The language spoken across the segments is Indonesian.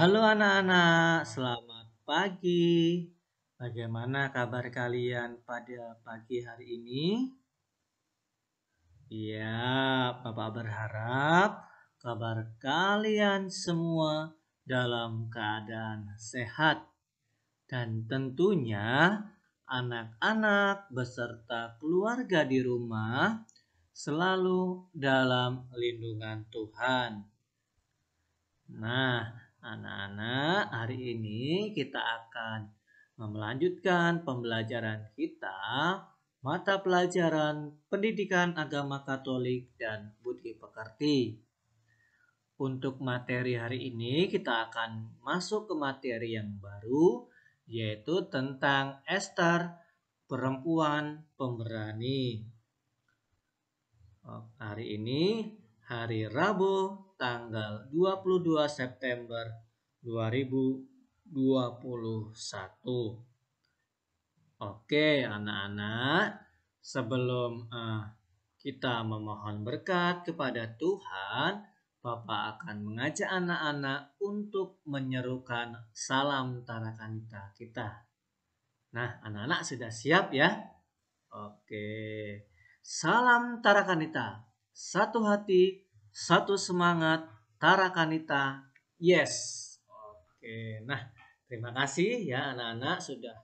Halo anak-anak, selamat pagi. Bagaimana kabar kalian pada pagi hari ini? Ya, Bapak berharap kabar kalian semua dalam keadaan sehat. Dan tentunya anak-anak beserta keluarga di rumah selalu dalam lindungan Tuhan. Nah, anak-anak, hari ini kita akan melanjutkan pembelajaran kita mata pelajaran Pendidikan Agama Katolik dan Budi Pekerti. Untuk materi hari ini kita akan masuk ke materi yang baru, yaitu tentang Ester, perempuan pemberani. Hari ini hari Rabu tanggal 22 September 2021. Oke, anak-anak, sebelum kita memohon berkat kepada Tuhan, Bapak akan mengajak anak-anak untuk menyerukan salam tarakanita kita. Nah, anak-anak sudah siap ya? Oke. Salam Tarakanita, satu hati, satu semangat, Tarakanita, yes. Oke, nah terima kasih ya anak-anak sudah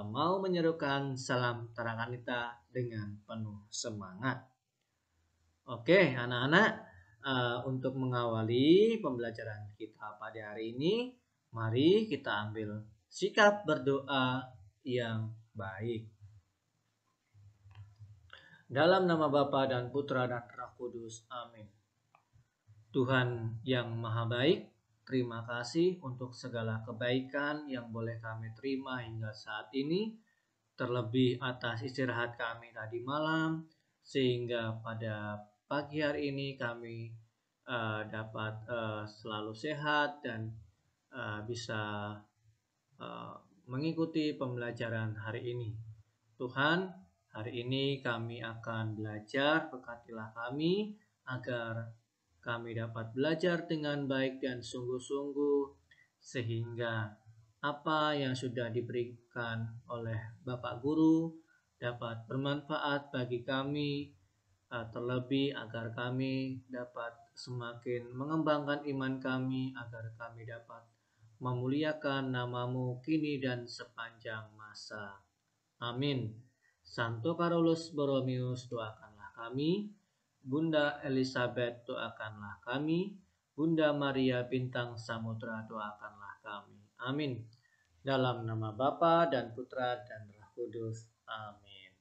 mau menyerukan salam Tarakanita dengan penuh semangat. Oke, anak-anak, untuk mengawali pembelajaran kita pada hari ini, mari kita ambil sikap berdoa yang baik. Dalam nama Bapa dan Putra dan Roh Kudus. Amin. Tuhan yang Maha Baik, terima kasih untuk segala kebaikan yang boleh kami terima hingga saat ini, terlebih atas istirahat kami tadi malam, sehingga pada pagi hari ini kami dapat selalu sehat dan bisa mengikuti pembelajaran hari ini. Tuhan, hari ini kami akan belajar, berkatilah kami agar kami dapat belajar dengan baik dan sungguh-sungguh sehingga apa yang sudah diberikan oleh Bapak Guru dapat bermanfaat bagi kami, terlebih agar kami dapat semakin mengembangkan iman kami, agar kami dapat memuliakan nama-Mu kini dan sepanjang masa. Amin. Santo Carolus Borromeus, doakanlah kami. Bunda Elizabeth, doakanlah kami. Bunda Maria Bintang Samudra, doakanlah kami. Amin. Dalam nama Bapa dan Putra dan Roh Kudus. Amin.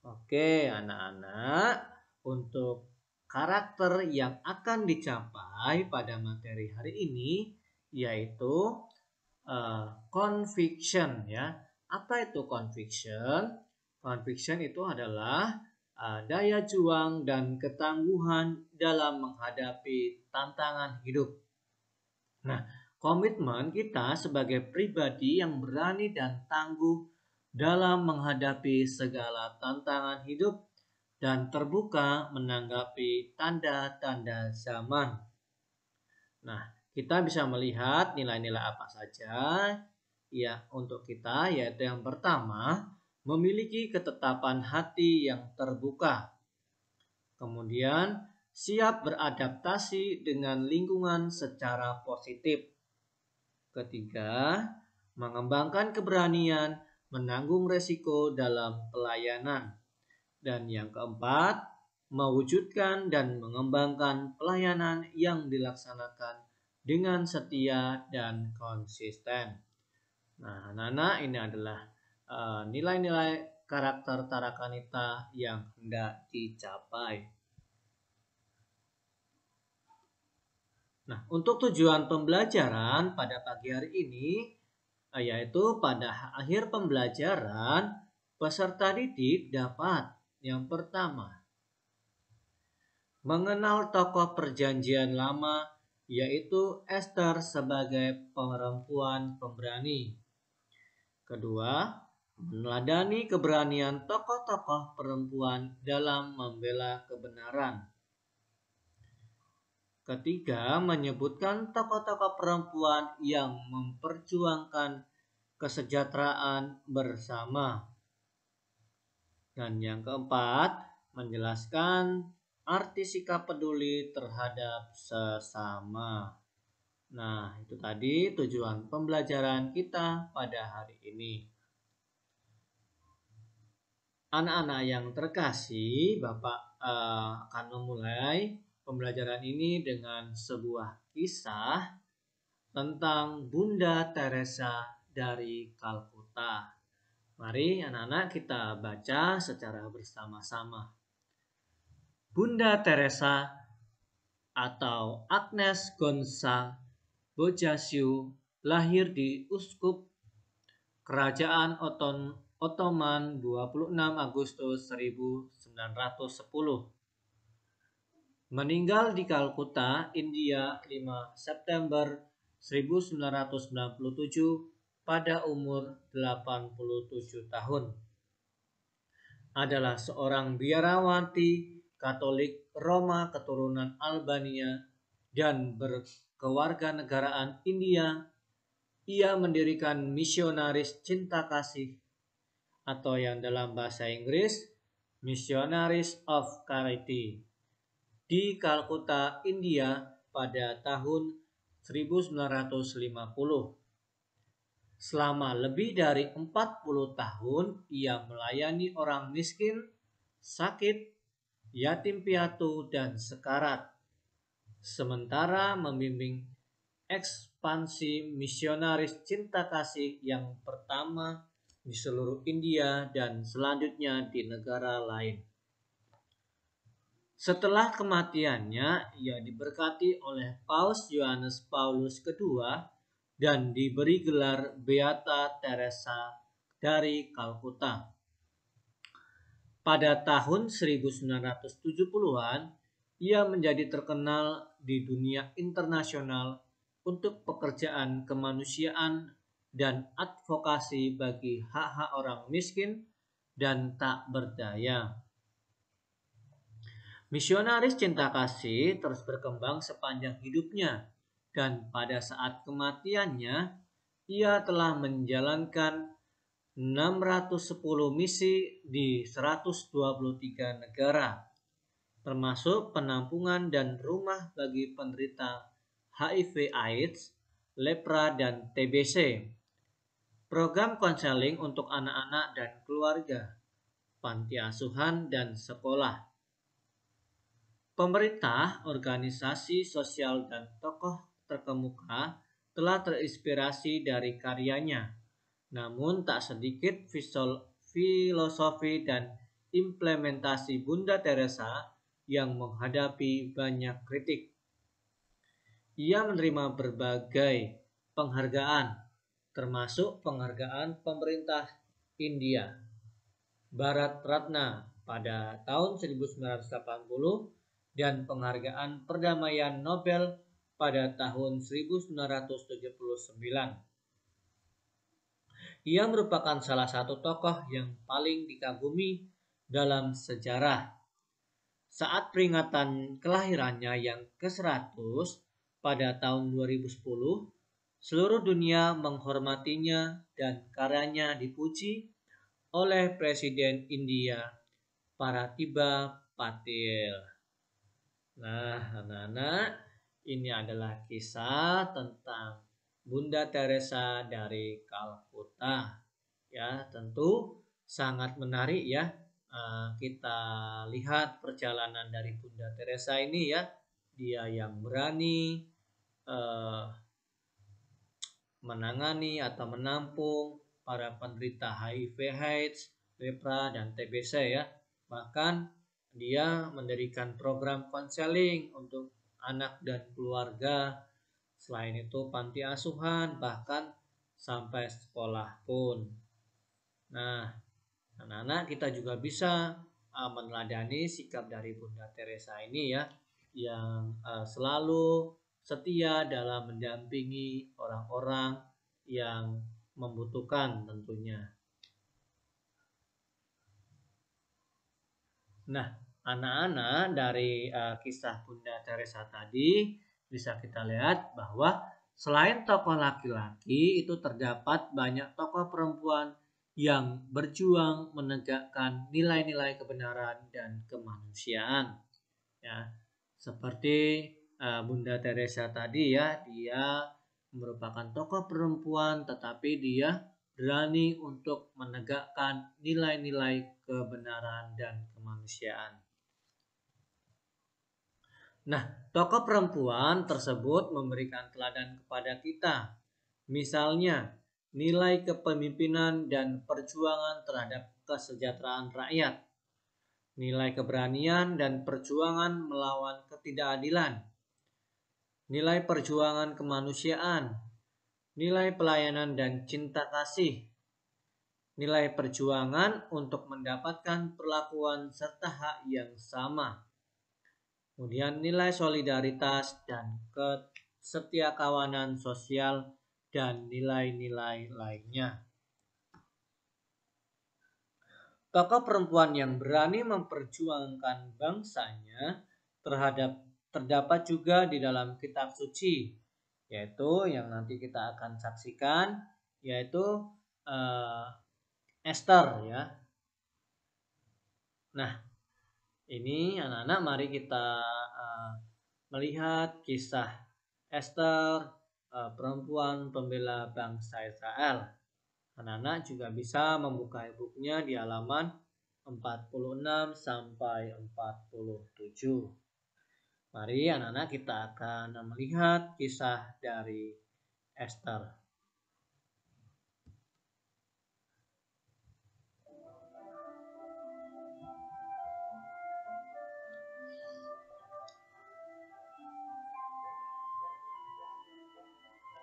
Oke, anak-anak, untuk karakter yang akan dicapai pada materi hari ini yaitu conviction ya. Apa itu conviction? Conviction itu adalah daya juang dan ketangguhan dalam menghadapi tantangan hidup. Nah, komitmen kita sebagai pribadi yang berani dan tangguh dalam menghadapi segala tantangan hidup dan terbuka menanggapi tanda-tanda zaman. Nah, kita bisa melihat nilai-nilai apa saja ya untuk kita, yaitu yang pertama, memiliki ketetapan hati yang terbuka. Kemudian, siap beradaptasi dengan lingkungan secara positif. Ketiga, mengembangkan keberanian menanggung resiko dalam pelayanan. Dan yang keempat, mewujudkan dan mengembangkan pelayanan yang dilaksanakan dengan setia dan konsisten. Nah, anak-anak, ini adalah nilai-nilai karakter Tarakanita yang hendak dicapai. Nah, untuk tujuan pembelajaran pada pagi hari ini, yaitu pada akhir pembelajaran, peserta didik dapat yang pertama, mengenal tokoh perjanjian lama, yaitu Ester sebagai perempuan pemberani. Kedua, meneladani keberanian tokoh-tokoh perempuan dalam membela kebenaran. Ketiga, menyebutkan tokoh-tokoh perempuan yang memperjuangkan kesejahteraan bersama. Dan yang keempat, menjelaskan arti sikap peduli terhadap sesama. Nah, itu tadi tujuan pembelajaran kita pada hari ini. Anak-anak yang terkasih, Bapak akan memulai pembelajaran ini dengan sebuah kisah tentang Bunda Teresa dari Kalkuta. Mari anak-anak kita baca secara bersama-sama. Bunda Teresa atau Agnes Gonçalves Bojaciu lahir di Uskup Kerajaan Ottoman 26 Agustus 1910. Meninggal di Kalkuta, India 5 September 1997 pada umur 87 tahun. Adalah seorang biarawati Katolik Roma keturunan Albania dan berkewarganegaraan India. Ia mendirikan Misionaris Cinta Kasih atau yang dalam bahasa Inggris Missionaries of Charity di Kalkuta, India pada tahun 1950. Selama lebih dari 40 tahun, ia melayani orang miskin, sakit, yatim piatu, dan sekarat. Sementara membimbing ekspansi misionaris cinta kasih yang pertama di seluruh India dan selanjutnya di negara lain. Setelah kematiannya, ia diberkati oleh Paus Yohanes Paulus II dan diberi gelar Beata Teresa dari Kalkuta. Pada tahun 1970-an, ia menjadi terkenal di dunia internasional untuk pekerjaan kemanusiaan dan advokasi bagi hak-hak orang miskin dan tak berdaya. Misionaris cinta kasih terus berkembang sepanjang hidupnya, dan pada saat kematiannya, ia telah menjalankan 610 misi di 123 negara, termasuk penampungan dan rumah bagi penderita HIV/AIDS, lepra, dan TBC, program konseling untuk anak-anak dan keluarga, panti asuhan, dan sekolah. Pemerintah, organisasi sosial, dan tokoh terkemuka telah terinspirasi dari karyanya. Namun tak sedikit filosofi dan implementasi Bunda Teresa yang menghadapi banyak kritik. Ia menerima berbagai penghargaan, termasuk penghargaan pemerintah India, Bharat Ratna pada tahun 1980 dan penghargaan perdamaian Nobel pada tahun 1979. Ia merupakan salah satu tokoh yang paling dikagumi dalam sejarah. Saat peringatan kelahirannya yang ke-100 pada tahun 2010, seluruh dunia menghormatinya dan karyanya dipuji oleh Presiden India Parathiba Patil. Nah, anak-anak, ini adalah kisah tentang Bunda Teresa dari Kalkuta. Ya, tentu sangat menarik ya. Kita lihat perjalanan dari Bunda Teresa ini ya. Dia yang berani menangani atau menampung para penderita HIV/AIDS, lepra, dan TBC ya. Bahkan dia mendirikan program konseling untuk anak dan keluarga. Selain itu panti asuhan, bahkan sampai sekolah pun. Nah, anak-anak kita juga bisa meneladani sikap dari Bunda Teresa ini ya, yang selalu setia dalam mendampingi orang-orang yang membutuhkan tentunya. Nah, Anak-anak dari kisah Bunda Teresa tadi bisa kita lihat bahwa selain tokoh laki-laki itu terdapat banyak tokoh perempuan yang berjuang menegakkan nilai-nilai kebenaran dan kemanusiaan. Ya, seperti Bunda Teresa tadi ya, dia merupakan tokoh perempuan tetapi dia berani untuk menegakkan nilai-nilai kebenaran dan kemanusiaan. Nah, tokoh perempuan tersebut memberikan teladan kepada kita. Misalnya, nilai kepemimpinan dan perjuangan terhadap kesejahteraan rakyat, nilai keberanian dan perjuangan melawan ketidakadilan, nilai perjuangan kemanusiaan, nilai pelayanan dan cinta kasih, nilai perjuangan untuk mendapatkan perlakuan serta hak yang sama. Kemudian nilai solidaritas dan kesetiakawanan sosial dan nilai-nilai lainnya. Tokoh perempuan yang berani memperjuangkan bangsanya terdapat juga di dalam kitab suci, yaitu yang nanti kita akan saksikan, yaitu Esther ya. Nah, ini anak-anak mari kita melihat kisah Esther, perempuan pembela bangsa Israel. Anak-anak juga bisa membuka e-booknya di halaman 46 sampai 47. Mari anak-anak kita akan melihat kisah dari Esther.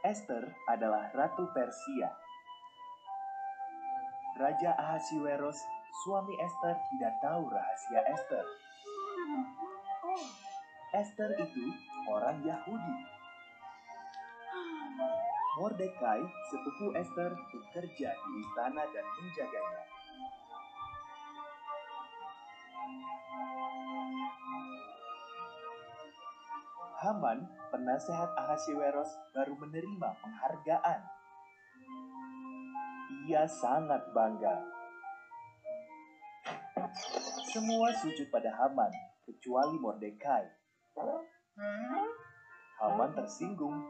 Esther adalah Ratu Persia. Raja Ahasiweros, suami Esther, tidak tahu rahasia Esther. Esther itu orang Yahudi. Mordekai, sepupu Esther, bekerja di istana dan menjaganya. Haman, penasehat Ahasiweros, baru menerima penghargaan. Ia sangat bangga. Semua sujud pada Haman, kecuali Mordekai. Haman tersinggung.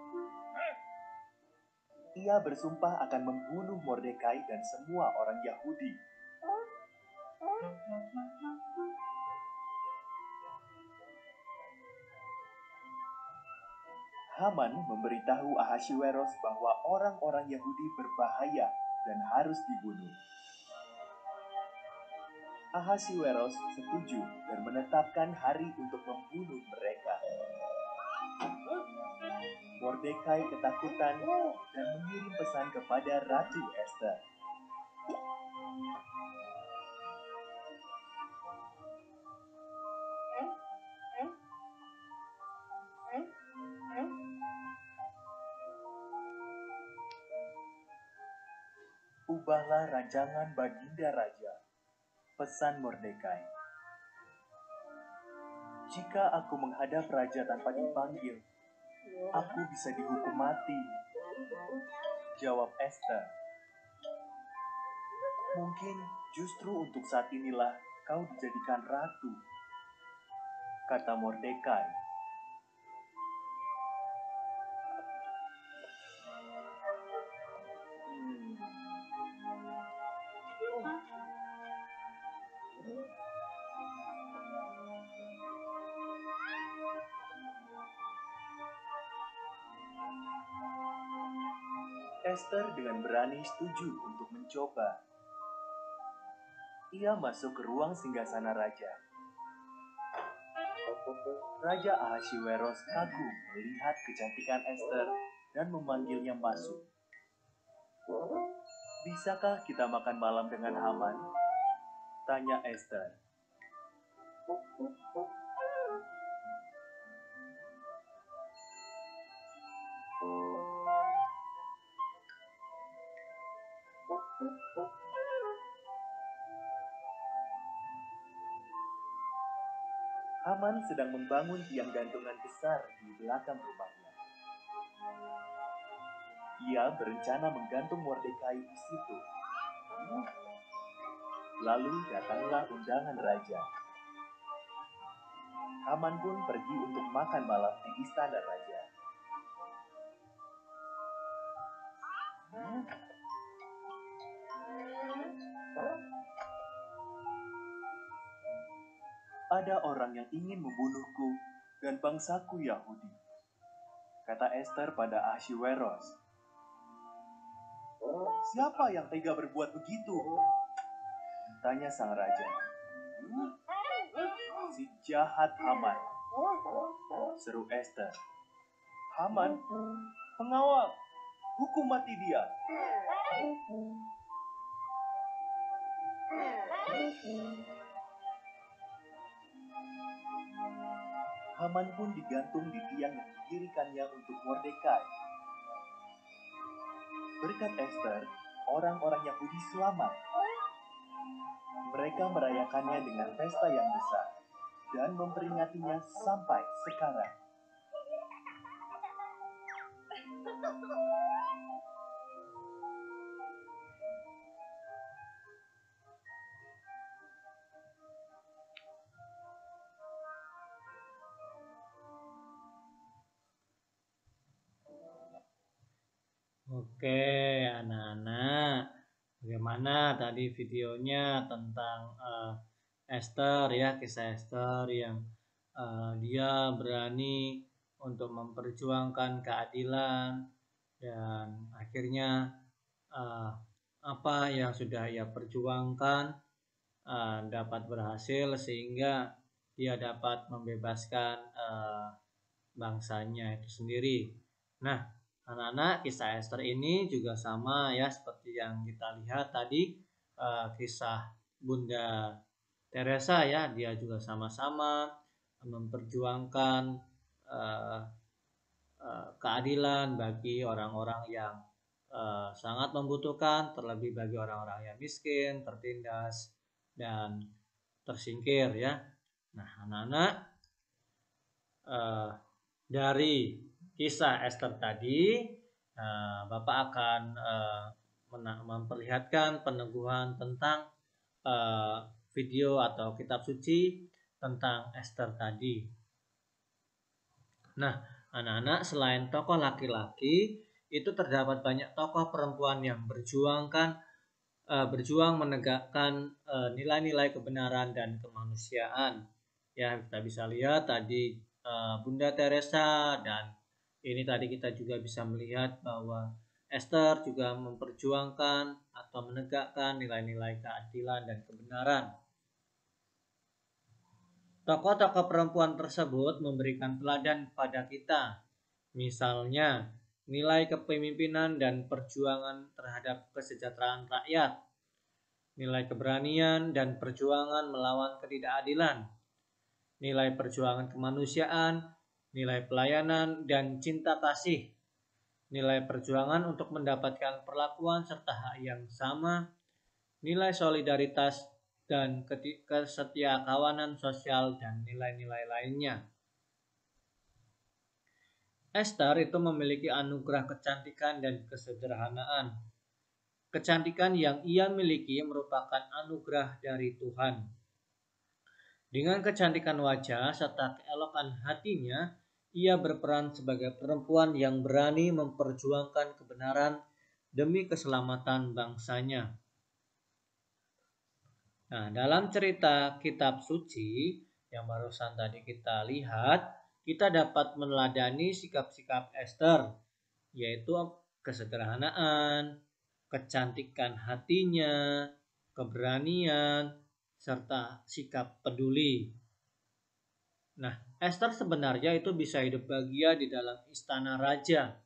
Ia bersumpah akan membunuh Mordekai dan semua orang Yahudi. Haman memberitahu Ahasiweros bahwa orang-orang Yahudi berbahaya dan harus dibunuh. Ahasiweros setuju dan menetapkan hari untuk membunuh mereka. Mordekai ketakutan dan mengirim pesan kepada Ratu Esther. Ubahlah rancangan Baginda Raja. Pesan Mordekai. Jika aku menghadap raja tanpa dipanggil, aku bisa dihukum mati. Jawab Esther. Mungkin justru untuk saat inilah kau dijadikan ratu, kata Mordekai. Esther dengan berani setuju untuk mencoba. Ia masuk ke ruang singgasana raja. Raja Ahasiweros kagum melihat kecantikan Esther dan memanggilnya masuk. Bisakah kita makan malam dengan Haman? Tanya Esther. Haman sedang membangun tiang gantungan besar di belakang rumahnya. Ia berencana menggantung Mordekai di situ. Lalu datanglah undangan raja. Haman pun pergi untuk makan malam di istana raja. Ada orang yang ingin membunuhku dan bangsaku Yahudi, kata Esther pada Ahasiweros. Siapa yang tega berbuat begitu? Tanya sang raja. Si jahat Haman, seru Esther. Haman, pengawal, hukum mati dia. Haman pun digantung di tiang yang didirikannya untuk Mordekai. Berkat Esther, orang-orang Yahudi selamat. Mereka merayakannya dengan pesta yang besar dan memperingatinya sampai sekarang. Oke, anak-anak, bagaimana tadi videonya tentang Esther ya, kisah Esther yang dia berani untuk memperjuangkan keadilan dan akhirnya apa yang sudah ia perjuangkan dapat berhasil sehingga dia dapat membebaskan bangsanya itu sendiri. Nah, anak-anak, kisah Esther ini juga sama ya seperti yang kita lihat tadi, kisah Bunda Teresa ya, dia juga sama-sama memperjuangkan keadilan bagi orang-orang yang sangat membutuhkan, terlebih bagi orang-orang yang miskin, tertindas, dan tersingkir ya. Nah, anak-anak, dari kisah Esther tadi, Bapak akan memperlihatkan peneguhan tentang video atau kitab suci tentang Esther tadi. Nah, anak-anak, selain tokoh laki-laki, itu terdapat banyak tokoh perempuan yang berjuang menegakkan nilai-nilai kebenaran dan kemanusiaan. Ya, kita bisa lihat tadi Bunda Teresa, dan ini tadi kita juga bisa melihat bahwa Esther juga memperjuangkan atau menegakkan nilai-nilai keadilan dan kebenaran. Tokoh-tokoh perempuan tersebut memberikan teladan pada kita, misalnya nilai kepemimpinan dan perjuangan terhadap kesejahteraan rakyat, nilai keberanian dan perjuangan melawan ketidakadilan, nilai perjuangan kemanusiaan, nilai pelayanan dan cinta kasih, nilai perjuangan untuk mendapatkan perlakuan serta hak yang sama, nilai solidaritas dan kesetiakawanan sosial, dan nilai-nilai lainnya. Esther itu memiliki anugerah kecantikan dan kesederhanaan. Kecantikan yang ia miliki merupakan anugerah dari Tuhan. Dengan kecantikan wajah serta keelokan hatinya, ia berperan sebagai perempuan yang berani memperjuangkan kebenaran demi keselamatan bangsanya. Nah, dalam cerita kitab suci yang barusan tadi kita lihat, kita dapat meneladani sikap-sikap Esther, yaitu kesederhanaan, kecantikan hatinya, keberanian, serta sikap peduli. Nah, Esther sebenarnya itu bisa hidup bahagia di dalam istana raja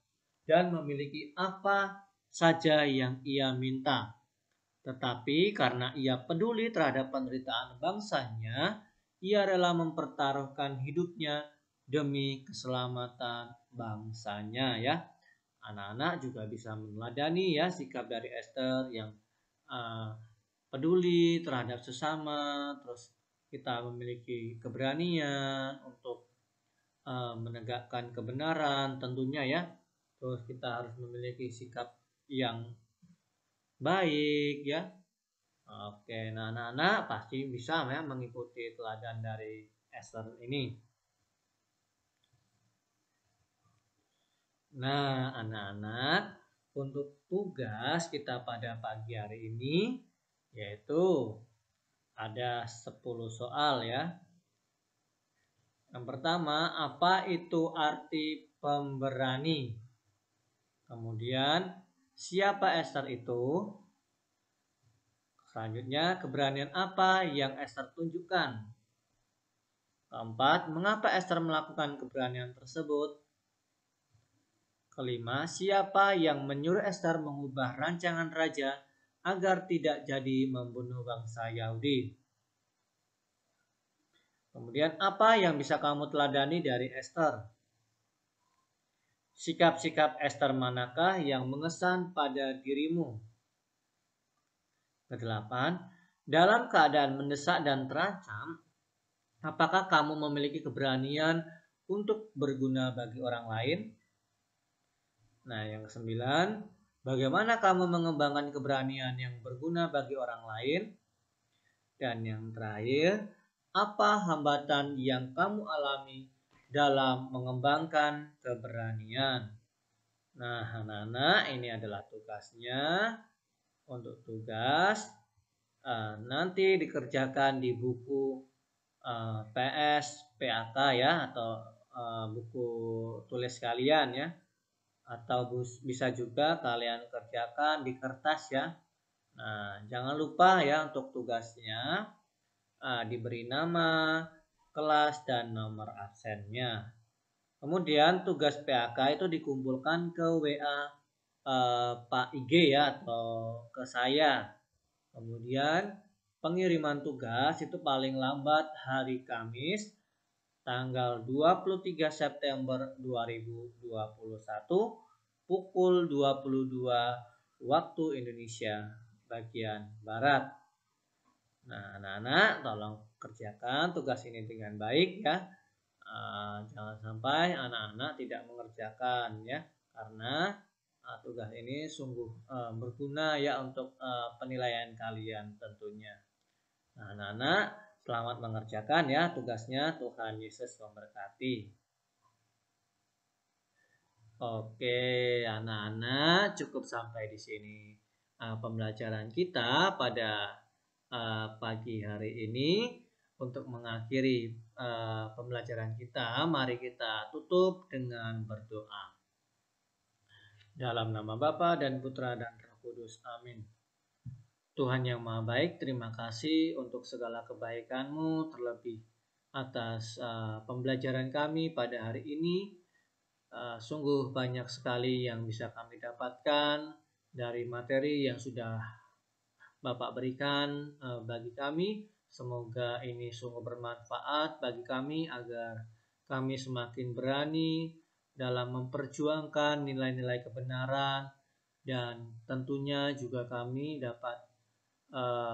dan memiliki apa saja yang ia minta. Tetapi karena ia peduli terhadap penderitaan bangsanya, ia rela mempertaruhkan hidupnya demi keselamatan bangsanya ya. Anak-anak juga bisa meneladani ya sikap dari Esther yang peduli terhadap sesama, terus kita memiliki keberanian untuk menegakkan kebenaran tentunya ya. Terus kita harus memiliki sikap yang baik ya. Oke, nah anak-anak pasti bisa ya mengikuti teladan dari Esther ini. Nah, anak-anak, untuk tugas kita pada pagi hari ini yaitu ada 10 soal ya. Yang pertama, apa itu arti pemberani? Kemudian, siapa Esther itu? Selanjutnya, keberanian apa yang Esther tunjukkan? Keempat, mengapa Esther melakukan keberanian tersebut? Kelima, siapa yang menyuruh Esther mengubah rancangan raja agar tidak jadi membunuh bangsa Yahudi? Kemudian apa yang bisa kamu teladani dari Esther? Sikap-sikap Esther manakah yang mengesan pada dirimu? Kedelapan, dalam keadaan mendesak dan terancam, apakah kamu memiliki keberanian untuk berguna bagi orang lain? Nah, yang kesembilan, bagaimana kamu mengembangkan keberanian yang berguna bagi orang lain? Dan yang terakhir, apa hambatan yang kamu alami dalam mengembangkan keberanian? Nah, anak-anak, ini adalah tugasnya. Untuk tugas nanti dikerjakan di buku PS PAK ya, atau buku tulis kalian ya, atau bisa juga kalian kerjakan di kertas ya. Nah, jangan lupa ya untuk tugasnya diberi nama, kelas, dan nomor absennya. Kemudian tugas PAK itu dikumpulkan ke WA Pak IG ya, atau ke saya. Kemudian pengiriman tugas itu paling lambat hari Kamis tanggal 23 September 2021 pukul 22 waktu Indonesia bagian Barat. Nah, anak-anak tolong kerjakan tugas ini dengan baik ya. Jangan sampai anak-anak tidak mengerjakan ya, karena tugas ini sungguh berguna ya untuk penilaian kalian tentunya. Nah, anak-anak selamat mengerjakan ya tugasnya. Tuhan Yesus memberkati. Oke, anak-anak cukup sampai di sini pembelajaran kita pada pagi hari ini. Untuk mengakhiri pembelajaran kita, mari kita tutup dengan berdoa. Dalam nama Bapa dan Putra dan Roh Kudus, amin. Tuhan yang Maha Baik, terima kasih untuk segala kebaikan-Mu, terlebih atas pembelajaran kami pada hari ini. Sungguh banyak sekali yang bisa kami dapatkan dari materi yang sudah Bapak berikan bagi kami. Semoga ini sungguh bermanfaat bagi kami agar kami semakin berani dalam memperjuangkan nilai-nilai kebenaran, dan tentunya juga kami dapat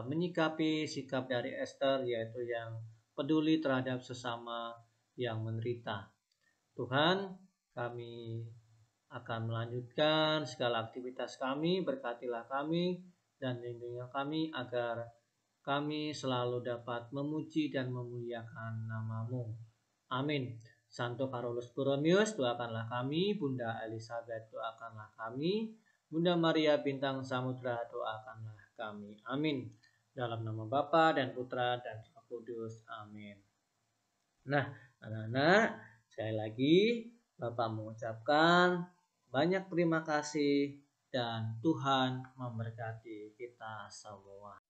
menyikapi sikap dari Esther, yaitu yang peduli terhadap sesama yang menderita. Tuhan, kami akan melanjutkan segala aktivitas kami, berkatilah kami dan lindungilah kami agar kami selalu dapat memuji dan memuliakan nama-Mu. Amin. Santo Carolus Borromeus, doakanlah kami. Bunda Elizabeth, doakanlah kami. Bunda Maria Bintang Samudra, doakanlah kami. Amin. Dalam nama Bapa dan Putra dan Roh Kudus. Amin. Nah, anak-anak, sekali lagi Bapak mengucapkan banyak terima kasih dan Tuhan memberkati kita semua.